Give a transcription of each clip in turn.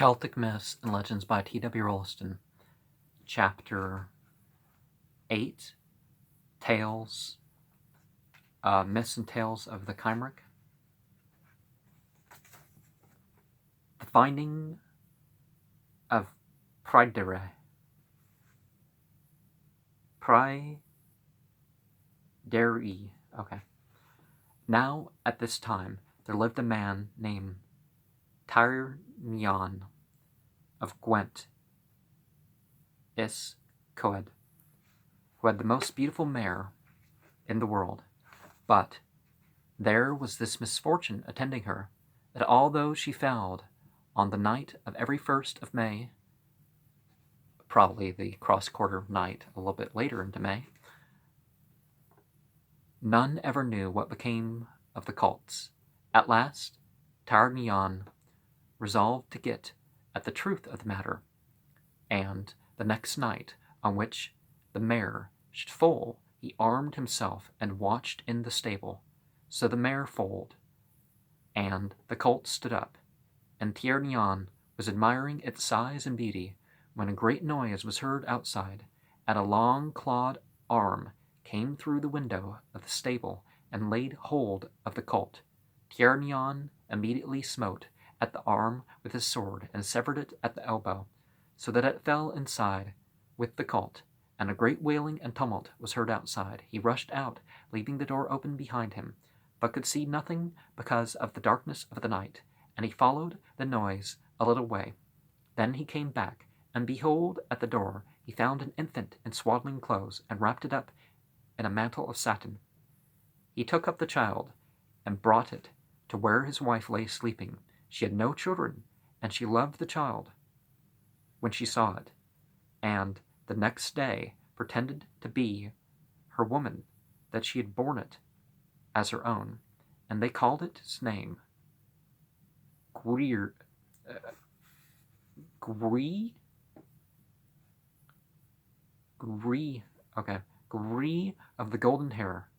Celtic Myths and Legends by T.W. Rolleston, Chapter 8, Tales, Myths and Tales of the Cymry. The Finding of Pryderi. Okay. Now, at this time, there lived a man named Tyrnion of Gwent is Coed, who had the most beautiful mare in the world. But there was this misfortune attending her, that although she found on the night of every 1st of May, probably the cross-quarter night a little bit later into May, none ever knew what became of the colts. At last, Tyrnion resolved to get at the truth of the matter, and the next night on which the mare should foal, he armed himself and watched in the stable. So the mare foaled, and the colt stood up, and Tyrnion was admiring its size and beauty, when a great noise was heard outside, and a long clawed arm came through the window of the stable and laid hold of the colt. Tyrnion immediately smote at the arm with his sword and severed it at the elbow, so that it fell inside with the colt, and a great wailing and tumult was heard outside. He rushed out, leaving the door open behind him, but could see nothing because of the darkness of the night, and he followed the noise a little way. Then he came back, and behold, at the door he found an infant in swaddling clothes, and wrapped it up in a mantle of satin. He took up the child, and brought it to where his wife lay sleeping. She had no children, and she loved the child when she saw it, and the next day pretended to be her woman, that she had borne it as her own, and they called it its name Gree of the golden hair,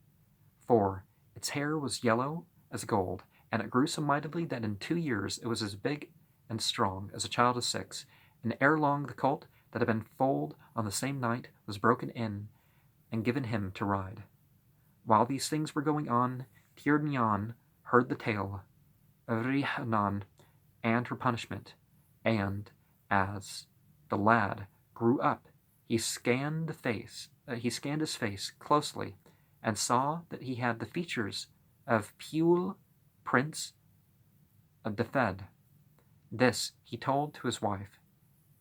for its hair was yellow as gold, and it grew so mightily that in 2 years it was as big and strong as a child of 6, and ere long the colt that had been foaled on the same night was broken in and given him to ride. While these things were going on, Tyrnion heard the tale of Rhiannon and her punishment, and as the lad grew up, he scanned his face closely, and saw that he had the features of Pule, Prince of Defed. This he told to his wife,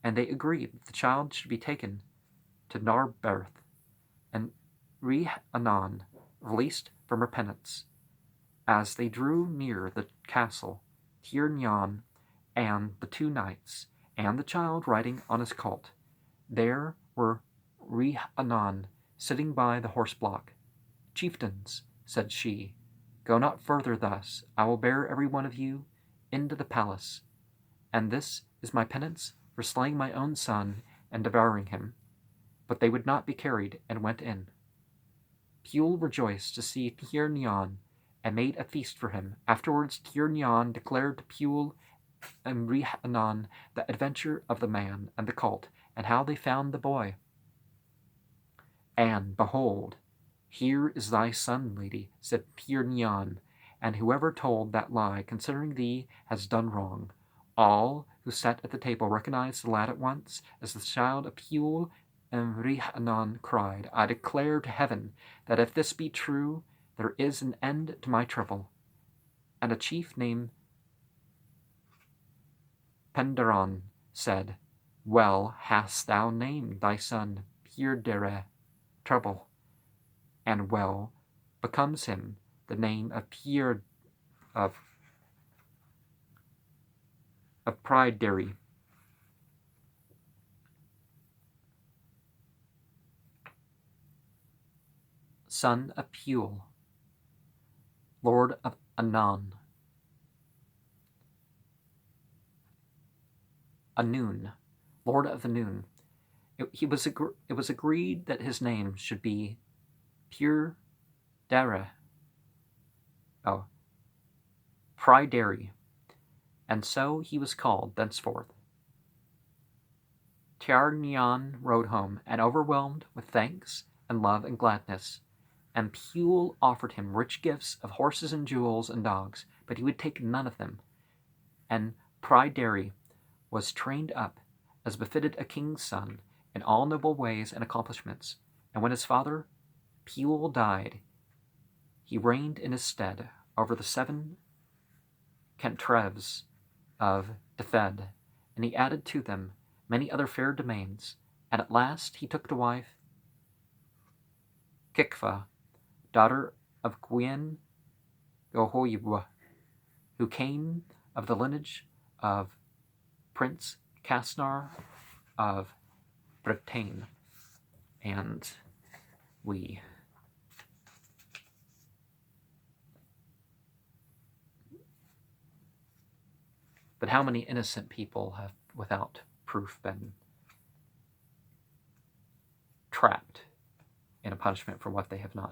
and they agreed that the child should be taken to Narberth, and Rhiannon released from her penance. As they drew near the castle, Tyrnion and the 2 knights, and the child riding on his colt, there were Rhiannon sitting by the horse block. "Chieftains," said she, "go not further thus. I will bear every one of you into the palace, and this is my penance for slaying my own son and devouring him." But they would not be carried, and went in. Pule rejoiced to see Tyrnion, and made a feast for him. Afterwards Tyrnion declared to Pule and Rhiannon the adventure of the man and the colt, and how they found the boy. "And behold, here is thy son, lady," said Tyrnion, "and whoever told that lie concerning thee has done wrong." All who sat at the table recognized the lad at once as the child of Pule, and Rhiannon cried, "I declare to heaven that if this be true, there is an end to my trouble." And a chief named Pryderi said, "Well hast thou named thy son Pryderi, trouble, and well becomes him the name of Pryderi." Son of Pule, Lord of Anon. Anun, Lord of the Noon. It was agreed that his name should be Pryderi, and so he was called thenceforth. Tiernan rode home, and overwhelmed with thanks and love and gladness. And Pule offered him rich gifts of horses and jewels and dogs, but he would take none of them. And Pryderi was trained up, as befitted a king's son, in all noble ways and accomplishments. And when his father Pule died, he reigned in his stead over the 7 cantrevs of Dyfed, and he added to them many other fair domains. And at last he took to wife Kicva, daughter of Gwyn Gohoibwa, who came of the lineage of Prince Casnar of Bretagne. And But how many innocent people have, without proof, been trapped in a punishment for what they have not